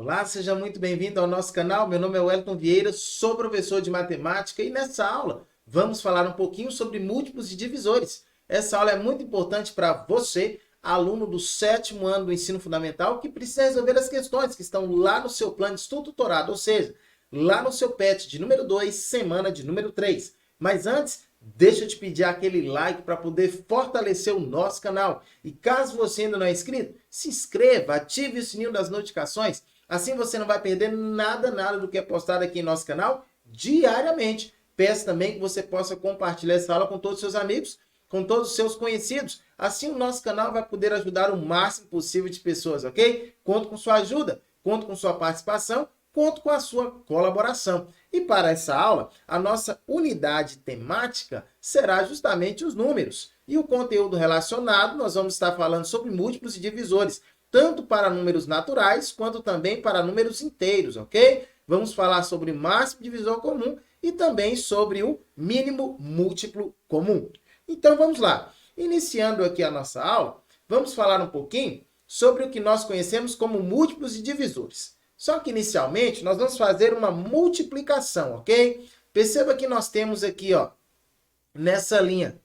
Olá, seja muito bem-vindo ao nosso canal. Meu nome é Wellington Vieira, sou professor de matemática e nessa aula vamos falar um pouquinho sobre múltiplos e divisores. Essa aula é muito importante para você, aluno do 7º ano do ensino fundamental, que precisa resolver as questões que estão lá no seu plano de estudo tutorado, ou seja, lá no seu PET de número 2, semana de número 3. Mas antes, deixa eu te pedir aquele like para poder fortalecer o nosso canal. E caso você ainda não é inscrito, se inscreva, ative o sininho das notificações. Assim você não vai perder nada do que é postado aqui em nosso canal diariamente. Peço também que você possa compartilhar essa aula com todos os seus amigos, com todos os seus conhecidos. Assim o nosso canal vai poder ajudar o máximo possível de pessoas, ok? Conto com sua ajuda, conto com sua participação, conto com a sua colaboração. E para essa aula, a nossa unidade temática será justamente os números. E o conteúdo relacionado, nós vamos estar falando sobre múltiplos e divisores, tanto para números naturais, quanto também para números inteiros, ok? Vamos falar sobre máximo divisor comum e também sobre o mínimo múltiplo comum. Então, vamos lá. Iniciando aqui a nossa aula, vamos falar um pouquinho sobre o que nós conhecemos como múltiplos e divisores. Só que, inicialmente, nós vamos fazer uma multiplicação, ok? Perceba que nós temos aqui, ó, nessa linha.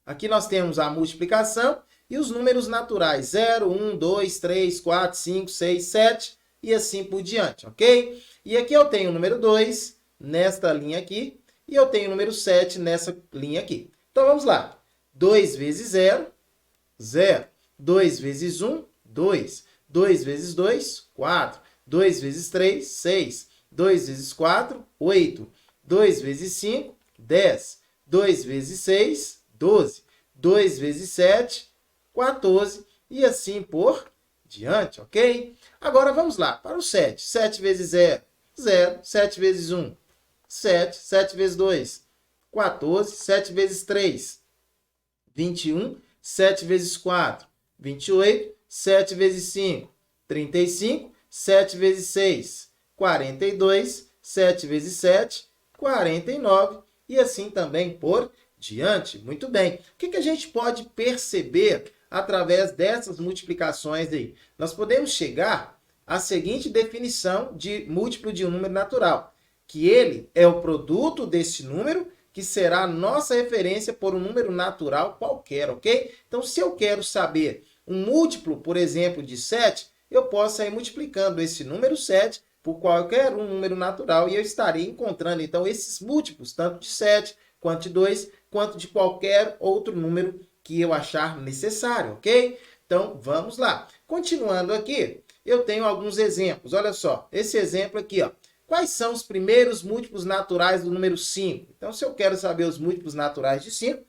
Aqui nós temos a multiplicação e os números naturais, 0, 1, 2, 3, 4, 5, 6, 7 e assim por diante, ok? E aqui eu tenho o número 2 nesta linha aqui e eu tenho o número 7 nessa linha aqui. Então vamos lá. 2 vezes 0, 0. 2 vezes 1, 2. 2 vezes 2, 4. 2 vezes 3, 6. 2 vezes 4, 8. 2 vezes 5, 10. 2 vezes 6, 12. 2 vezes 7, 14 e assim por diante, ok? Agora vamos lá, para o 7. 7 vezes 0, 0. 7 vezes 1, 7. 7 vezes 2, 14. 7 vezes 3, 21. 7 vezes 4, 28. 7 vezes 5, 35. 7 vezes 6, 42. 7 vezes 7, 49. E assim também por diante. Muito bem. O que a gente pode perceber através dessas multiplicações aí? Nós podemos chegar à seguinte definição de múltiplo de um número natural, que ele é o produto desse número, que será a nossa referência por um número natural qualquer, ok? Então, se eu quero saber um múltiplo, por exemplo, de 7, eu posso ir multiplicando esse número 7 por qualquer um número natural e eu estarei encontrando, então, esses múltiplos, tanto de 7, quanto de 2, quanto de qualquer outro número que eu achar necessário, ok? Então, vamos lá. Continuando aqui, eu tenho alguns exemplos. Olha só, esse exemplo aqui, ó. Quais são os primeiros múltiplos naturais do número 5? Então, se eu quero saber os múltiplos naturais de 5,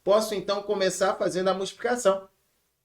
posso, então, começar fazendo a multiplicação.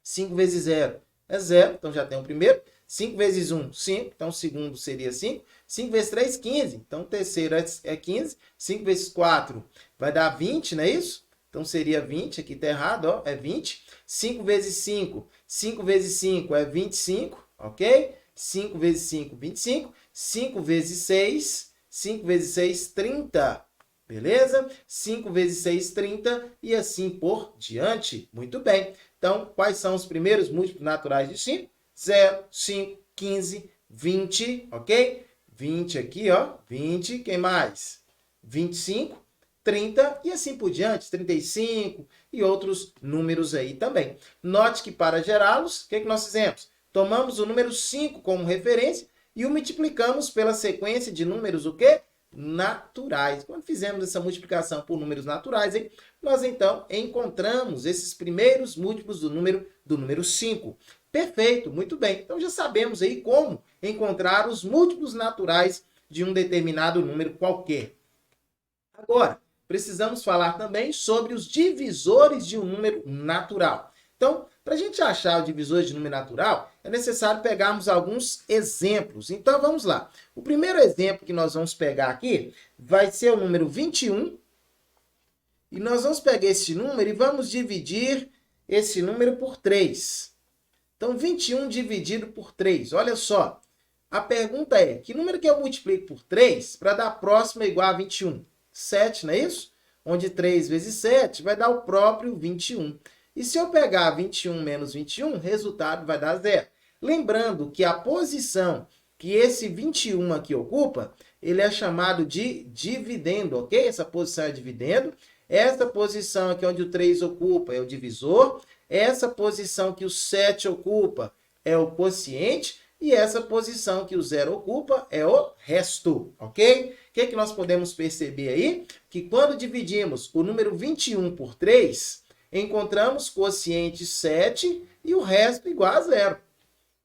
5 vezes 0 é 0, então já tem o primeiro. 5 vezes 1, 5, então o segundo seria 5. 5 vezes 3, 15, então o terceiro é 15. 5 vezes 4 vai dar 20, não é isso? Então seria 20, aqui está errado, ó, é 20. 5 vezes 5, 5 vezes 5 é 25, ok? 5 vezes 5, 25. 5 vezes 6, 5 vezes 6, 30. Beleza? 5 vezes 6, 30 e assim por diante. Muito bem. Então, quais são os primeiros múltiplos naturais de 5? 0, 5, 15, 20, ok? 20 aqui, ó, 20, quem mais? 25, 30 e assim por diante, 35 e outros números aí também. Note que para gerá-los, o que nós fizemos? Tomamos o número 5 como referência e o multiplicamos pela sequência de números, o quê? Naturais. Quando fizemos essa multiplicação por números naturais, hein, nós então encontramos esses primeiros múltiplos do número 5. Perfeito, muito bem. Então já sabemos aí como encontrar os múltiplos naturais de um determinado número qualquer. Agora, precisamos falar também sobre os divisores de um número natural. Então, para a gente achar o divisor de número natural, é necessário pegarmos alguns exemplos. Então, vamos lá. O primeiro exemplo que nós vamos pegar aqui vai ser o número 21. E nós vamos pegar esse número e vamos dividir esse número por 3. Então, 21 dividido por 3. Olha só. A pergunta é, que número que eu multiplico por 3 para dar próximo igual a 21? 7, não é isso? Onde 3 vezes 7 vai dar o próprio 21. E se eu pegar 21 menos 21, o resultado vai dar 0. Lembrando que a posição que esse 21 aqui ocupa, ele é chamado de dividendo, ok? Essa posição é dividendo. Essa posição aqui onde o 3 ocupa é o divisor. Essa posição que o 7 ocupa é o quociente. E essa posição que o 0 ocupa é o resto, ok? O que nós podemos perceber aí? Que quando dividimos o número 21 por 3, encontramos quociente 7 e o resto igual a 0.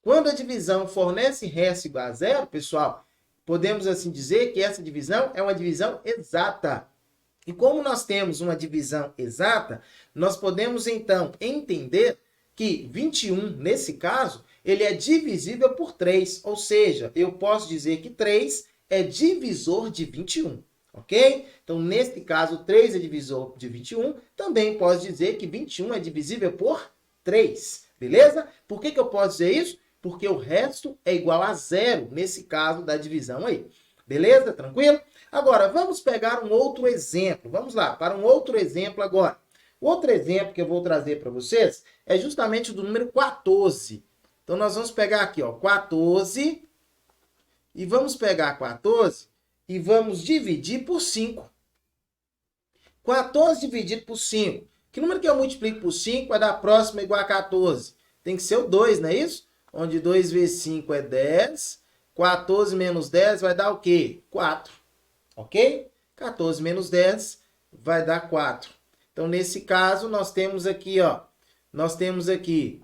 Quando a divisão fornece resto igual a 0, pessoal, podemos assim dizer que essa divisão é uma divisão exata. E como nós temos uma divisão exata, nós podemos então entender que 21, nesse caso, ele é divisível por 3. Ou seja, eu posso dizer que 3 é divisor de 21. Ok? Então, nesse caso, 3 é divisor de 21. Também posso dizer que 21 é divisível por 3. Beleza? Por que eu posso dizer isso? Porque o resto é igual a 0, nesse caso da divisão aí. Beleza? Tranquilo? Agora, vamos pegar um outro exemplo. Vamos lá, para um outro exemplo agora. O outro exemplo que eu vou trazer para vocês é justamente o do número 14. Então, nós vamos pegar aqui, ó, 14, e vamos pegar 14 e vamos dividir por 5. 14 dividido por 5. Que número que eu multiplico por 5 vai dar próximo igual a 14? Tem que ser o 2, não é isso? Onde 2 vezes 5 é 10. 14 menos 10 vai dar o quê? 4. Ok? 14 menos 10 vai dar 4. Então, nesse caso, nós temos aqui, ó. Nós temos aqui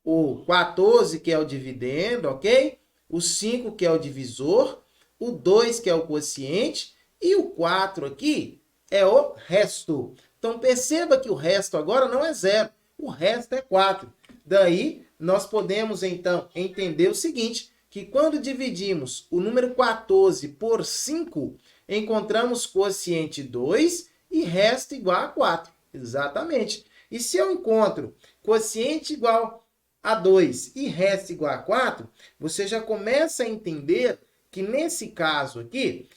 o 14, que é o dividendo, ok? O 5, que é o divisor. O 2, que é o quociente. E o 4 aqui é o resto. Então, perceba que o resto agora não é 0. O resto é 4. Daí, nós podemos, então, entender o seguinte, que quando dividimos o número 14 por 5, encontramos quociente 2 e resto igual a 4. Exatamente. E se eu encontro quociente igual a 2 e resto igual a 4, você já começa a entender que nesse caso aqui,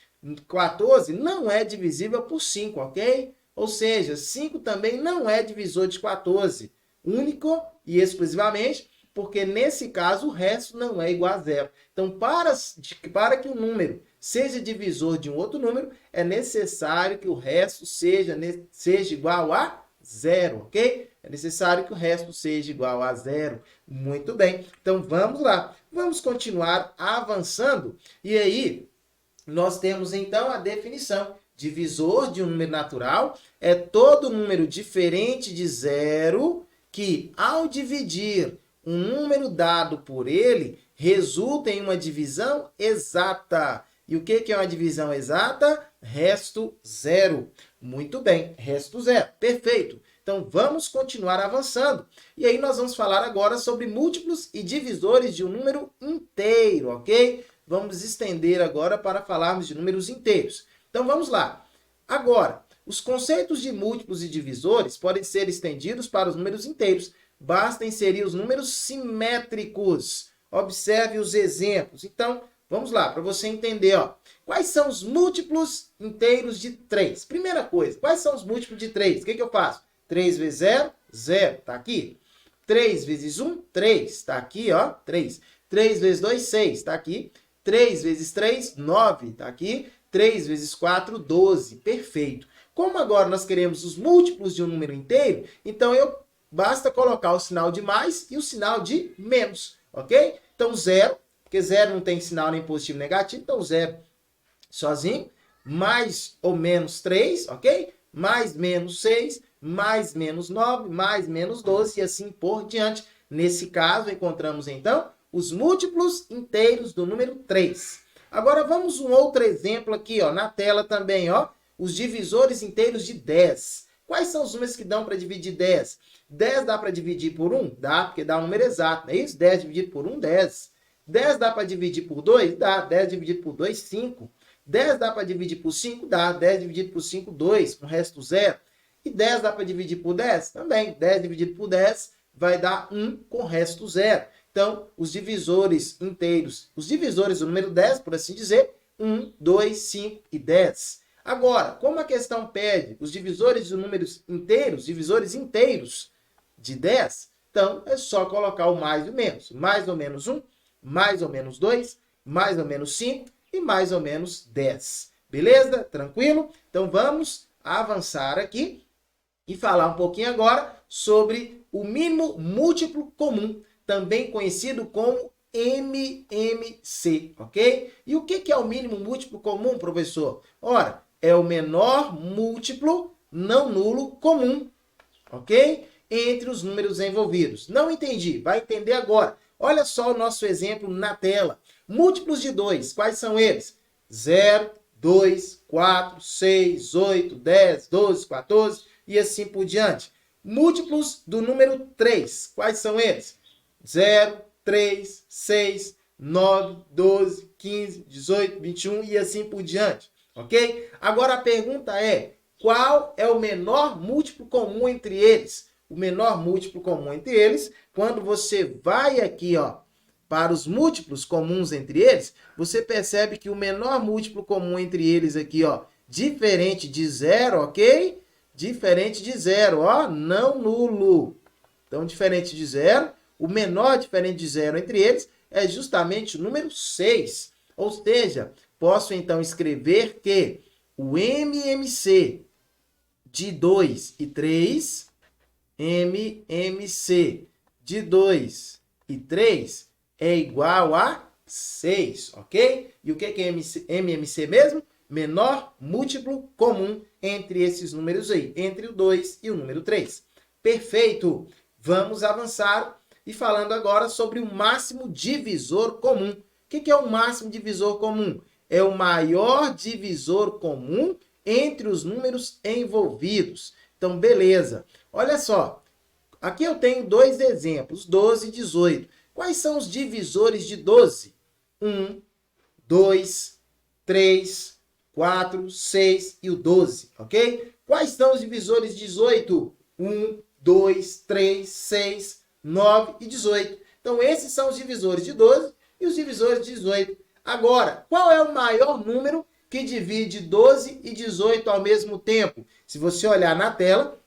14 não é divisível por 5, ok? Ou seja, 5 também não é divisor de 14. Único e exclusivamente porque nesse caso o resto não é igual a 0. Então, para que um número seja divisor de um outro número, é necessário que o resto seja igual a 0, ok? É necessário que o resto seja igual a 0. Muito bem. Então, vamos lá. Vamos continuar avançando. E aí, nós temos, então, a definição. Divisor de um número natural é todo número diferente de 0 que, ao dividir um número dado por ele, resulta em uma divisão exata. E o que é uma divisão exata? Resto 0. Muito bem, resto 0. Perfeito. Então, vamos continuar avançando. E aí, nós vamos falar agora sobre múltiplos e divisores de um número inteiro, ok? Vamos estender agora para falarmos de números inteiros. Então, vamos lá. Agora, os conceitos de múltiplos e divisores podem ser estendidos para os números inteiros. Basta inserir os números simétricos. Observe os exemplos. Então, vamos lá, para você entender, ó. Quais são os múltiplos inteiros de 3? Primeira coisa, quais são os múltiplos de 3? O que eu faço? 3 vezes 0, 0, tá aqui. 3 vezes 1, 3, tá aqui, ó, 3. 3 vezes 2, 6, tá aqui. 3 vezes 3, 9, tá aqui. 3 vezes 4, 12, perfeito. Como agora nós queremos os múltiplos de um número inteiro, então basta colocar o sinal de mais e o sinal de menos, ok? Então, 0, porque 0 não tem sinal nem positivo nem negativo, então 0 sozinho, mais ou menos 3, ok? Mais menos 6, mais menos 9, mais menos 12 e assim por diante. Nesse caso, encontramos então os múltiplos inteiros do número 3. Agora, vamos um outro exemplo aqui, ó, na tela também, ó, os divisores inteiros de 10. Quais são os números que dão para dividir 10? 10 dá para dividir por 1? Dá, porque dá um número exato, não é isso? 10 dividido por 1, 10. 10 dá para dividir por 2? Dá. 10 dividido por 2, 5. 10 dá para dividir por 5? Dá. 10 dividido por 5, 2, com o resto 0. E 10 dá para dividir por 10? Também. 10 dividido por 10 vai dar 1, com o resto 0. Então, os divisores inteiros, os divisores do número 10, por assim dizer, 1, 2, 5 e 10. Agora, como a questão pede os divisores de números inteiros, divisores inteiros de 10, então é só colocar o mais e o menos. Mais ou menos 1, mais ou menos 2, mais ou menos 5 e mais ou menos 10. Beleza? Tranquilo? Então vamos avançar aqui e falar um pouquinho agora sobre o mínimo múltiplo comum, também conhecido como MMC, ok? E o que é o mínimo múltiplo comum, professor? Ora, é o menor múltiplo não nulo comum, ok? Entre os números envolvidos. Não entendi? Vai entender agora. Olha só o nosso exemplo na tela. Múltiplos de 2, quais são eles? 0, 2, 4, 6, 8, 10, 12, 14 e assim por diante. Múltiplos do número 3, quais são eles? 0, 3, 6, 9, 12, 15, 18, 21 e assim por diante, ok? Agora a pergunta é, qual é o menor múltiplo comum entre eles? O menor múltiplo comum entre eles, quando você vai aqui, ó, para os múltiplos comuns entre eles, você percebe que o menor múltiplo comum entre eles aqui, ó, diferente de 0, ok? Diferente de 0, ó, não nulo. Então, diferente de 0, o menor diferente de 0 entre eles é justamente o número 6. Ou seja, posso então escrever que o MMC de 2 e 3, MMC de 2 e 3 é igual a 6, ok? E o que é MMC mesmo? Menor múltiplo comum entre esses números aí, entre o 2 e o número 3. Perfeito! Vamos avançar e falando agora sobre o máximo divisor comum. O que é o máximo divisor comum? É o maior divisor comum entre os números envolvidos. Então, beleza. Olha só, aqui eu tenho dois exemplos, 12 e 18. Quais são os divisores de 12? 1, 2, 3, 4, 6 e o 12, ok? Quais são os divisores de 18? 1, 2, 3, 6, 9 e 18. Então, esses são os divisores de 12 e os divisores de 18. Agora, qual é o maior número que divide 12 e 18 ao mesmo tempo? Se você olhar na tela,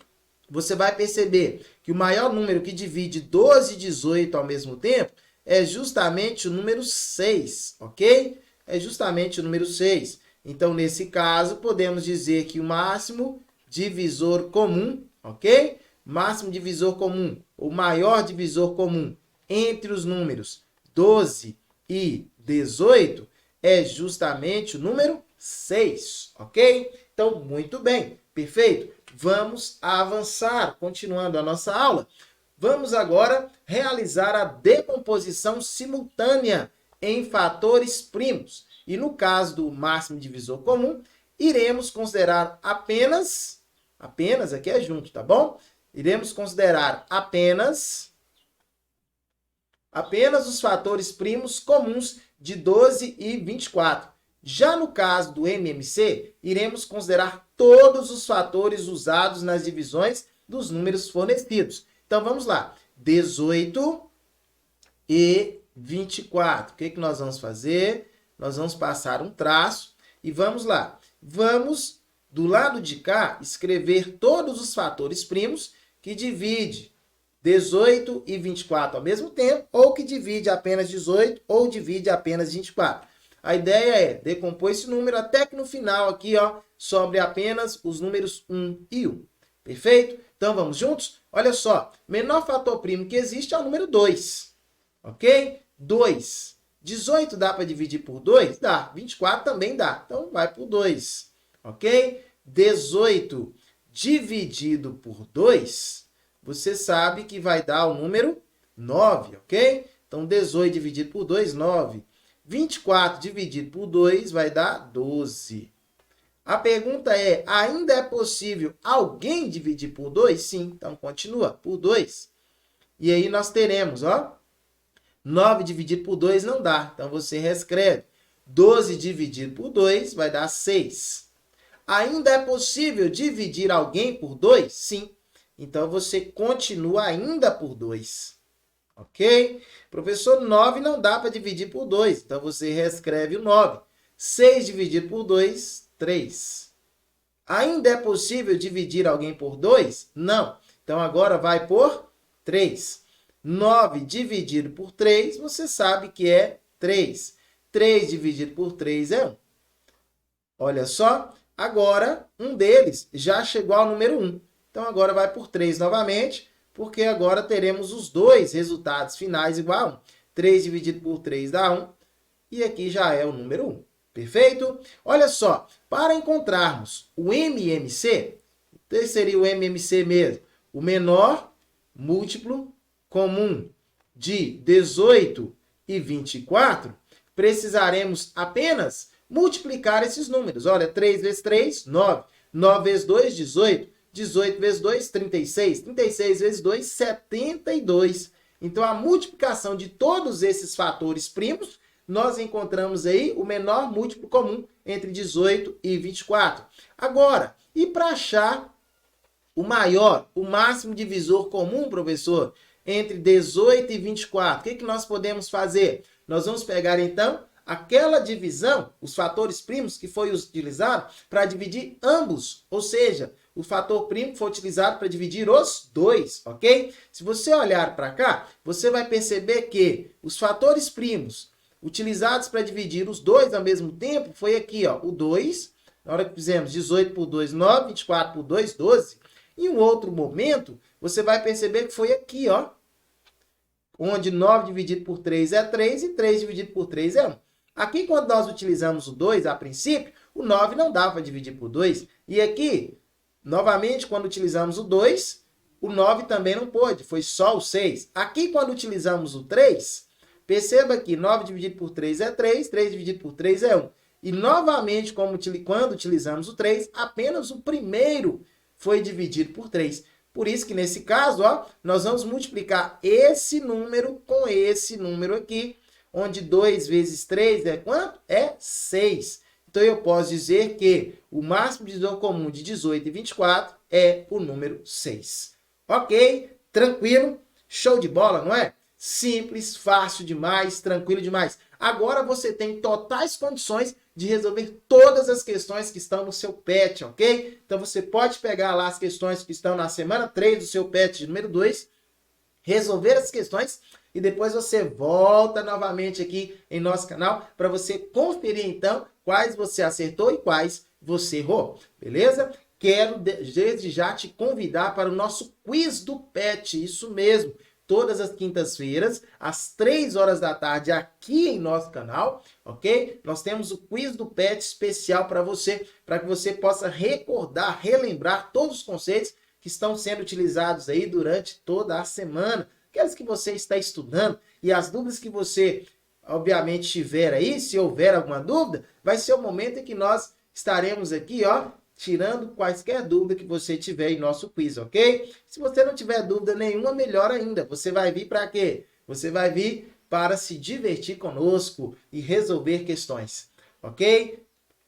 você vai perceber que o maior número que divide 12 e 18 ao mesmo tempo é justamente o número 6, ok? É justamente o número 6. Então, nesse caso, podemos dizer que o máximo divisor comum, ok? Máximo divisor comum, o maior divisor comum entre os números 12 e 18 é justamente o número 6, ok? Então, muito bem, perfeito. Vamos avançar, continuando a nossa aula. Vamos agora realizar a decomposição simultânea em fatores primos. E no caso do máximo divisor comum, iremos considerar apenas aqui é junto, tá bom? Iremos considerar apenas os fatores primos comuns de 12 e 24. Já no caso do MMC, iremos considerar todos os fatores usados nas divisões dos números fornecidos. Então, vamos lá. 18 e 24. O que nós vamos fazer? Nós vamos passar um traço e vamos lá. Vamos, do lado de cá, escrever todos os fatores primos que divide 18 e 24 ao mesmo tempo, ou que divide apenas 18 ou divide apenas 24. A ideia é decompor esse número até que no final aqui, ó, sobre apenas os números 1 e 1. Perfeito? Então, vamos juntos? Olha só, menor fator primo que existe é o número 2. Ok? 2. 18 dá para dividir por 2? Dá. 24 também dá. Então, vai por 2. Ok? 18 dividido por 2, você sabe que vai dar o número 9, ok? Então, 18 dividido por 2, 9. 24 dividido por 2 vai dar 12. A pergunta é, ainda é possível alguém dividir por 2? Sim, então continua, por 2. E aí nós teremos, ó, 9 dividido por 2 não dá, então você reescreve. 12 dividido por 2 vai dar 6. Ainda é possível dividir alguém por 2? Sim. Então, você continua ainda por 2. Ok? Professor, 9 não dá para dividir por 2. Então, você reescreve o 9. 6 dividido por 2, 3. Ainda é possível dividir alguém por 2? Não. Então, agora vai por 3. 9 dividido por 3, você sabe que é 3. 3 dividido por 3 é 1. Olha só, agora um deles já chegou ao número 1. Então agora vai por 3 novamente, porque agora teremos os dois resultados finais igual a 1. 3 dividido por 3 dá 1, e aqui já é o número 1. Perfeito? Olha só, para encontrarmos o MMC, esse seria o MMC mesmo, o menor múltiplo comum de 18 e 24, precisaremos apenas multiplicar esses números. Olha, 3 vezes 3, 9. 9 vezes 2, 18. 18 vezes 2, 36. 36 vezes 2, 72. Então, a multiplicação de todos esses fatores primos, nós encontramos aí o menor múltiplo comum entre 18 e 24. Agora, e para achar o maior, o máximo divisor comum, professor, entre 18 e 24, o que nós podemos fazer? Nós vamos pegar, então, aquela divisão, os fatores primos que foi utilizado para dividir ambos, ou seja, o fator primo foi utilizado para dividir os dois, ok? Se você olhar para cá, você vai perceber que os fatores primos utilizados para dividir os dois ao mesmo tempo foi aqui, ó, o 2, na hora que fizemos 18 por 2, 9, 24 por 2, 12. Em um outro momento, você vai perceber que foi aqui, ó, onde 9 dividido por 3 é 3 e 3 dividido por 3 é 1. Aqui, quando nós utilizamos o 2, a princípio, o 9 não dá para dividir por 2. E aqui, novamente, quando utilizamos o 2, o 9 também não pôde, foi só o 6. Aqui, quando utilizamos o 3, perceba que 9 dividido por 3 é 3, 3 dividido por 3 é 1. E, novamente, quando utilizamos o 3, apenas o primeiro foi dividido por 3. Por isso que, nesse caso, ó, nós vamos multiplicar esse número com esse número aqui, onde 2 vezes 3 é quanto? É 6. Então, eu posso dizer que o máximo divisor comum de 18 e 24 é o número 6. Ok? Tranquilo? Show de bola, não é? Simples, fácil demais, tranquilo demais. Agora você tem totais condições de resolver todas as questões que estão no seu PET, ok? Então, você pode pegar lá as questões que estão na semana 3 do seu PET de número 2, resolver as questões e depois você volta novamente aqui em nosso canal para você conferir, então, quais você acertou e quais você errou, beleza? Quero, desde já, te convidar para o nosso quiz do PET, isso mesmo. Todas as quintas-feiras, às 3 horas da tarde, aqui em nosso canal, ok? Nós temos o quiz do PET especial para que você possa recordar, relembrar todos os conceitos que estão sendo utilizados aí durante toda a semana, aqueles que você está estudando, e as dúvidas que você, obviamente, tiver aí, se houver alguma dúvida, vai ser o momento em que nós estaremos aqui, ó, tirando quaisquer dúvida que você tiver em nosso quiz, ok? Se você não tiver dúvida nenhuma, melhor ainda. Você vai vir para quê? Você vai vir para se divertir conosco e resolver questões, ok?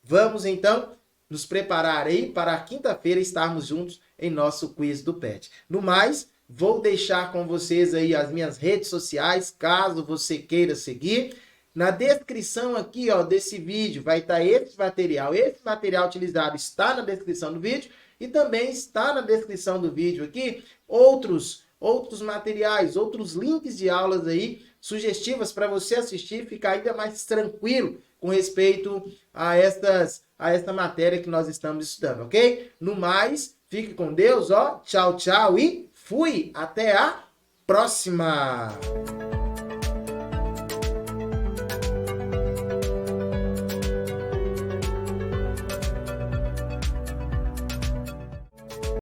Vamos, então, nos preparar aí para a quinta-feira estarmos juntos em nosso quiz do PET. No mais, vou deixar com vocês aí as minhas redes sociais, caso você queira seguir. Na descrição aqui, ó, desse vídeo vai estar esse material. Esse material utilizado está na descrição do vídeo e também está na descrição do vídeo aqui outros materiais, outros links de aulas aí sugestivas para você assistir e ficar ainda mais tranquilo com respeito a esta matéria que nós estamos estudando, ok? No mais, fique com Deus, ó. Tchau, tchau e fui! Até a próxima!